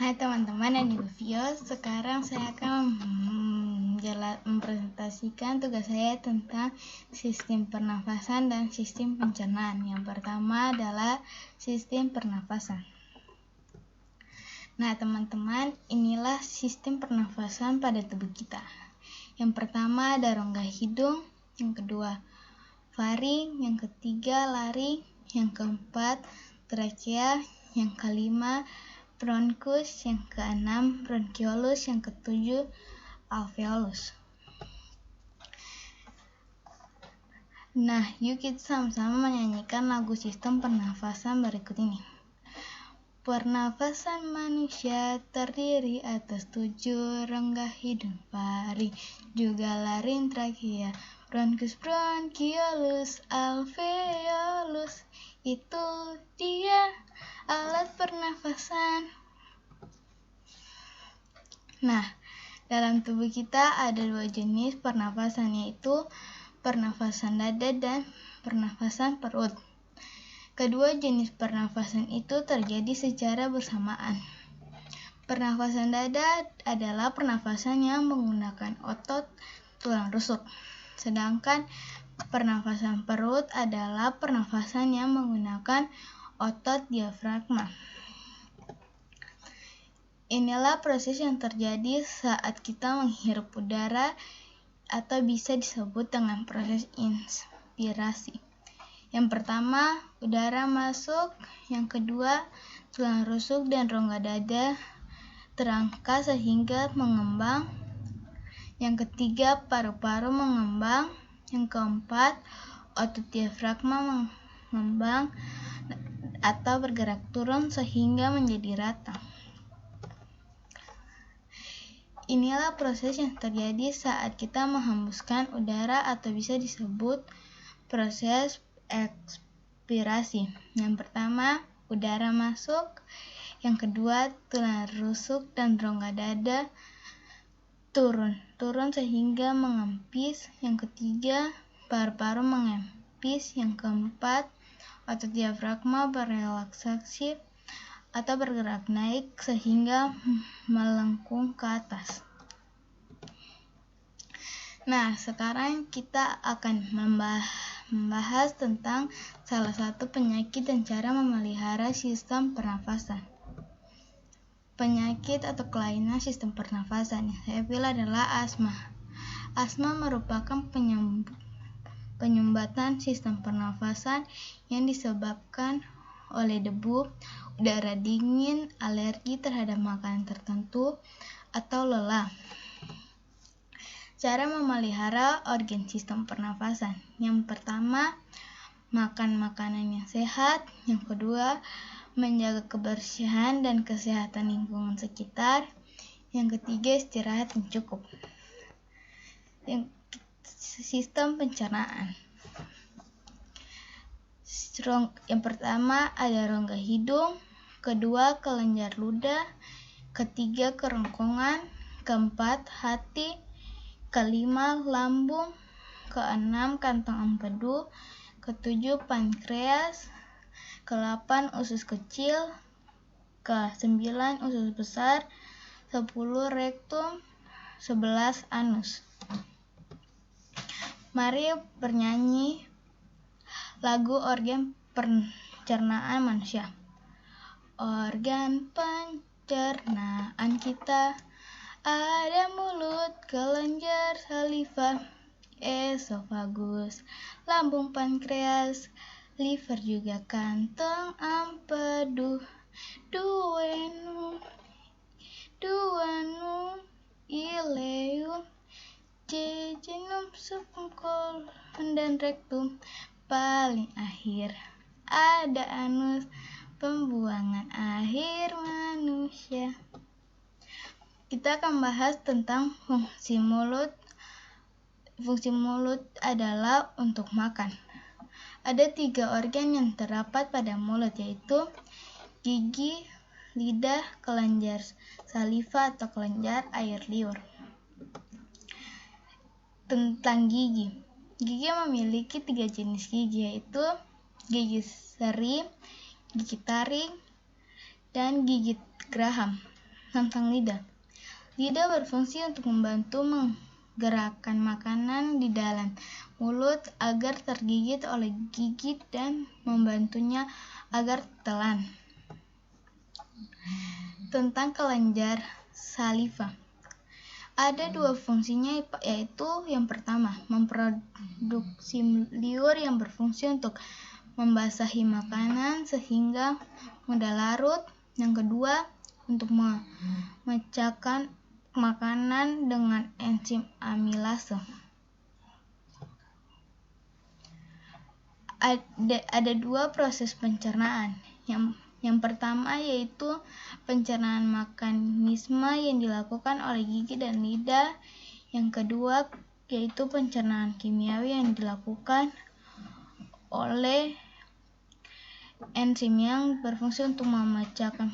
Hai teman-teman dan Ibu Vio, sekarang saya akan mempresentasikan tugas saya tentang sistem pernafasan dan sistem pencernaan. Yang pertama adalah sistem pernafasan. Nah teman-teman, inilah sistem pernafasan pada tubuh kita. Yang pertama ada rongga hidung, yang kedua faring, yang ketiga laring, yang keempat trakea, yang kelima bronkus, yang keenam bronkiolus, yang ketujuh alveolus. Nah, yuk kita sama-sama menyanyikan lagu sistem pernafasan berikut ini. Pernafasan manusia terdiri atas 7 rongga hidung, faring, juga laring, trakea, bronkus, bronkiolus, alveolus. Itu dia alat pernafasan. Nah, dalam tubuh kita ada 2 jenis pernafasan, yaitu pernafasan dada dan pernafasan perut. Kedua jenis pernafasan itu terjadi secara bersamaan. Pernafasan dada adalah pernafasan yang menggunakan otot tulang rusuk, sedangkan pernafasan perut adalah pernafasan yang menggunakan otot diafragma. Inilah proses yang terjadi saat kita menghirup udara atau bisa disebut dengan proses inspirasi. Yang pertama, udara masuk. Yang kedua, tulang rusuk dan rongga dada terangkat sehingga mengembang. Yang ketiga, paru-paru mengembang. Yang keempat, otot diafragma mengembang atau bergerak turun sehingga menjadi rata. Inilah proses yang terjadi saat kita menghembuskan udara atau bisa disebut proses ekspirasi. Yang pertama, udara masuk. Yang kedua, tulang rusuk dan rongga dada turun sehingga mengempis. Yang ketiga, paru-paru mengempis. Yang keempat, otot diafragma berelaksasi atau bergerak naik sehingga melengkung ke atas. Nah, sekarang kita akan membahas tentang salah satu penyakit dan cara memelihara sistem pernafasan. Penyakit atau kelainan sistem pernafasan yang saya pilih adalah asma. Asma merupakan penyumbatan sistem pernafasan yang disebabkan oleh debu, udara dingin, alergi terhadap makanan tertentu, atau lelah. Cara memelihara organ sistem pernafasan. Yang pertama, makan makanan yang sehat. Yang kedua, menjaga kebersihan dan kesehatan lingkungan sekitar. Yang ketiga, istirahat yang cukup. Sistem pencernaan. Yang pertama ada rongga hidung, kedua kelenjar ludah, ketiga kerongkongan, keempat hati, kelima lambung, keenam kantong empedu, ketujuh pankreas, ke-8 usus kecil, ke-9 usus besar, 10 rektum, 11 anus. Mari bernyanyi lagu organ pencernaan manusia. Organ pencernaan kita ada mulut, kelenjar, saliva, esofagus, lambung, pankreas, liver, juga kantong empedu, duodenum, ileum, jejunum, subkolon, dan rektum. Paling akhir ada anus, pembuangan akhir manusia. Kita akan bahas tentang fungsi mulut. Fungsi mulut adalah untuk makan. Ada 3 organ yang terdapat pada mulut, yaitu gigi, lidah, kelenjar saliva atau kelenjar air liur. Tentang gigi. Gigi memiliki 3 jenis gigi, yaitu gigi seri, gigi taring, dan gigi geraham. tentang lidah. Lidah berfungsi untuk membantu menggerakkan makanan di dalam mulut agar tergigit oleh gigi dan membantunya agar telan. Tentang kelenjar saliva. Ada dua fungsinya, yaitu yang pertama, memproduksi liur yang berfungsi untuk membasahi makanan sehingga mudah larut. Yang kedua, untuk memecahkan makanan dengan enzim amilase. Ada dua proses pencernaan. Yang pertama yaitu pencernaan mekanisme yang dilakukan oleh gigi dan lidah. Yang kedua yaitu pencernaan kimiawi yang dilakukan oleh enzim yang berfungsi untuk memecahkan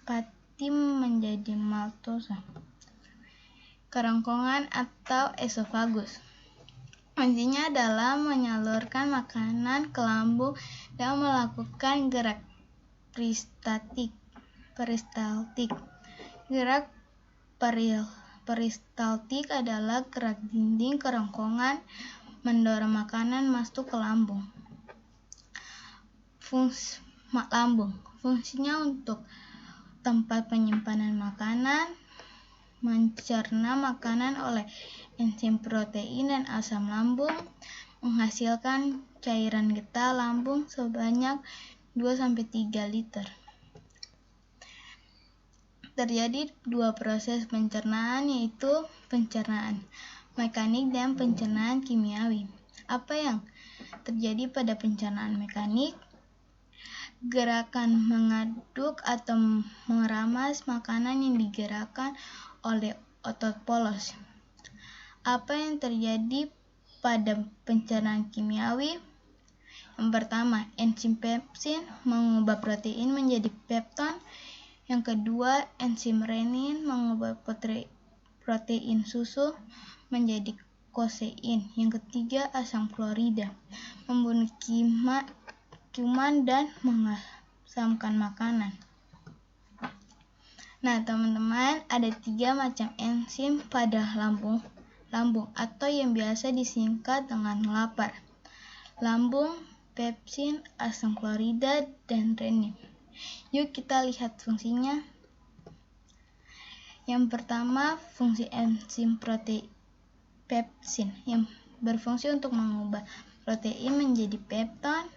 patim menjadi maltosa, kerongkongan atau esofagus. Fungsinya adalah menyalurkan makanan ke lambung dan melakukan gerak peristaltik. Gerak peristaltik adalah gerak dinding kerongkongan mendorong makanan masuk ke lambung. Lambung fungsinya untuk tempat penyimpanan makanan, mencerna makanan oleh enzim protein dan asam lambung, menghasilkan cairan getah lambung sebanyak 2-3 liter. Terjadi dua proses pencernaan, yaitu pencernaan mekanik dan pencernaan kimiawi. Apa yang terjadi pada pencernaan mekanik? Gerakan mengaduk atau meramas makanan yang digerakkan oleh otot polos. Apa yang terjadi pada pencernaan kimiawi? Yang pertama, enzim pepsin mengubah protein menjadi pepton. Yang kedua, enzim renin mengubah protein susu menjadi kosein. Yang ketiga, asam klorida membunuh kuman dan mengasamkan makanan. Nah, teman-teman, ada 3 macam enzim pada lambung atau yang biasa disingkat dengan lapar. Lambung, pepsin, asam klorida, dan renin. Yuk kita lihat fungsinya. Yang pertama, fungsi enzim pepsin yang berfungsi untuk mengubah protein menjadi pepton.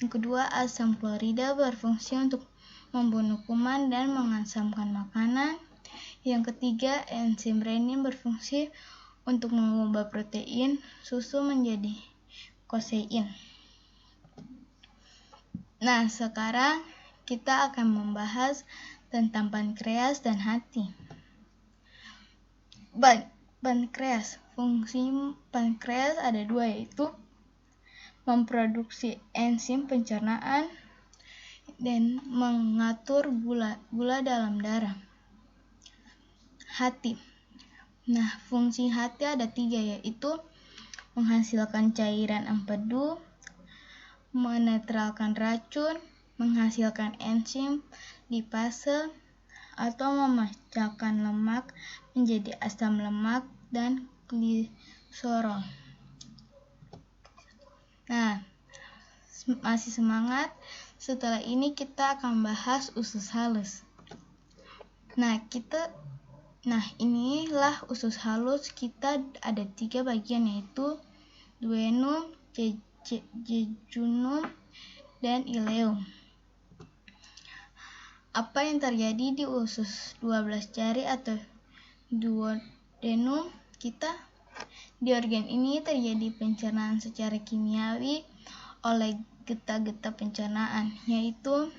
Yang kedua, asam klorida berfungsi untuk membunuh kuman dan mengasamkan makanan. Yang ketiga, enzim renin berfungsi untuk mengubah protein susu menjadi kosein. Nah, sekarang kita akan membahas tentang pankreas dan hati. Pankreas. Fungsi pankreas ada 2, yaitu memproduksi enzim pencernaan dan mengatur gula dalam darah. Hati. Nah, fungsi hati ada 3, yaitu menghasilkan cairan empedu, menetralkan racun, menghasilkan enzim lipase, atau memecahkan lemak menjadi asam lemak dan gliserol. Nah, masih semangat? Setelah ini kita akan bahas usus halus. Nah, inilah usus halus. Kita ada 3 bagian, yaitu duodenum, jejunum, dan ileum. Apa yang terjadi di usus 12 jari atau duodenum kita? Di organ ini terjadi pencernaan secara kimiawi oleh getah-getah pencernaan, yaitu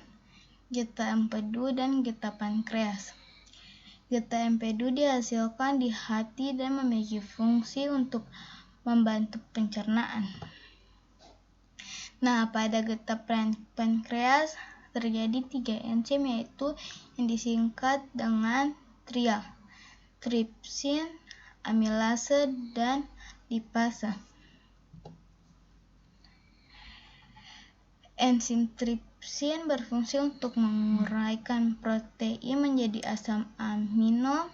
getah empedu dan getah pankreas. Getah empedu dihasilkan di hati dan memiliki fungsi untuk membantu pencernaan. Nah, pada getah pankreas terjadi 3 enzim, yaitu yang disingkat dengan TRIA, tripsin, amilase, dan lipase. Enzim Tripsin berfungsi untuk menguraikan protein menjadi asam amino.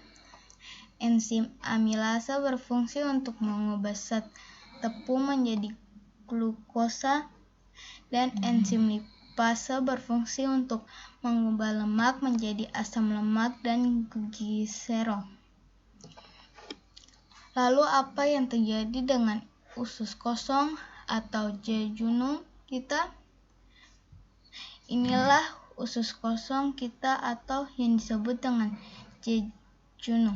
Enzim amilase berfungsi untuk mengubah zat tepung menjadi glukosa, dan enzim lipase berfungsi untuk mengubah lemak menjadi asam lemak dan gliserol. Lalu apa yang terjadi dengan usus kosong atau jejunum kita? Inilah usus kosong kita atau yang disebut dengan jejunum.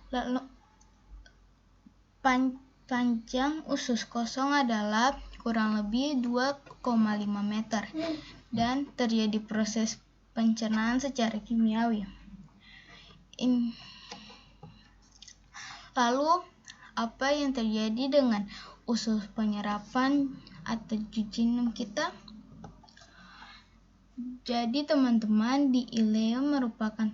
Lalu panjang usus kosong adalah kurang lebih 2,5 meter dan terjadi proses pencernaan secara kimiawi. Lalu, apa yang terjadi dengan usus penyerapan atau jejunum kita? Jadi teman-teman, di ileum merupakan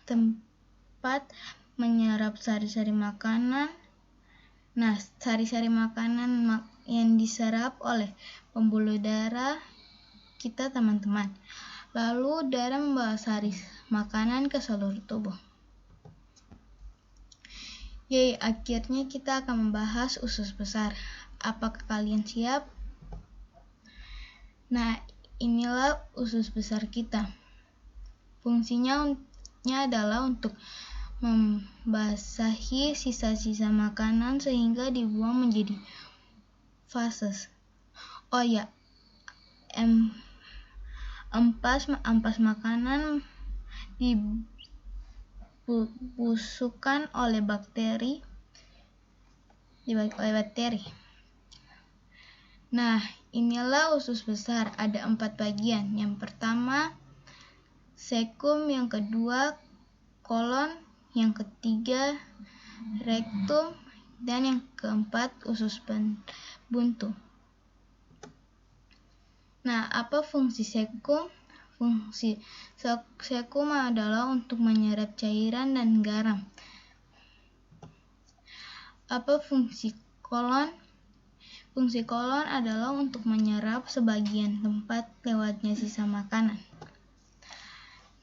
tempat menyerap sari-sari makanan. Nah, sari-sari makanan yang diserap oleh pembuluh darah kita, teman-teman. Lalu darah membawa sari makanan ke seluruh tubuh. Akhirnya kita akan membahas usus besar. Apakah kalian siap? Nah, inilah usus besar kita. Fungsinya adalah untuk membasahi sisa-sisa makanan sehingga dibuang menjadi fases. Ampas makanan dibusukkan oleh bakteri. Nah, inilah usus besar. Ada 4 bagian. Yang pertama, sekum. Yang kedua, kolon. Yang ketiga, rektum. Dan yang keempat, usus buntu. Nah, apa fungsi sekum? Fungsi sekum adalah untuk menyerap cairan dan garam. Apa fungsi kolon? Fungsi kolon adalah untuk menyerap sebagian tempat lewatnya sisa makanan.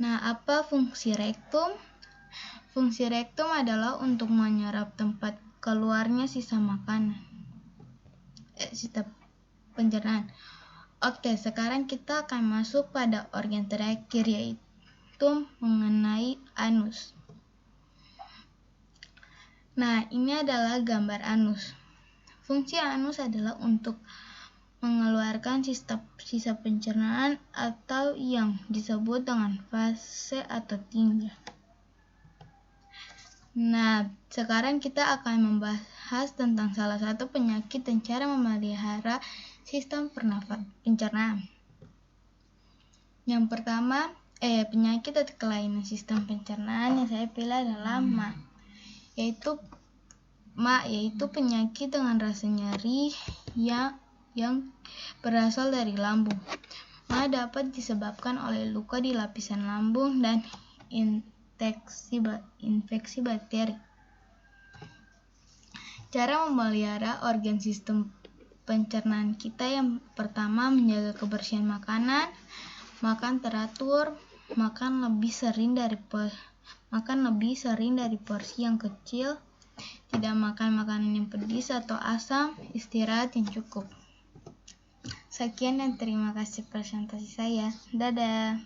Nah, apa fungsi rektum? Fungsi rektum adalah untuk menyerap tempat keluarnya sisa makanan. Sisa pencernaan. Oke, sekarang kita akan masuk pada organ terakhir, yaitu mengenai anus. Nah, ini adalah gambar anus. Fungsi anus adalah untuk mengeluarkan sisa pencernaan atau yang disebut dengan fase atau tinja. Nah, sekarang kita akan membahas tentang salah satu penyakit dan cara memelihara sistem pencernaan. Yang pertama, penyakit atau kelainan sistem pencernaan yang saya pilih adalah MA, yaitu penyakit dengan rasa nyeri yang berasal dari lambung. MA dapat disebabkan oleh luka di lapisan lambung dan infeksi bakteri. Cara memelihara organ sistem pencernaan kita: yang pertama, menjaga kebersihan makanan, makan teratur, makan lebih sering dari porsi yang kecil, tidak makan makanan yang pedas atau asam, istirahat yang cukup. Sekian dan terima kasih presentasi saya. Dadah.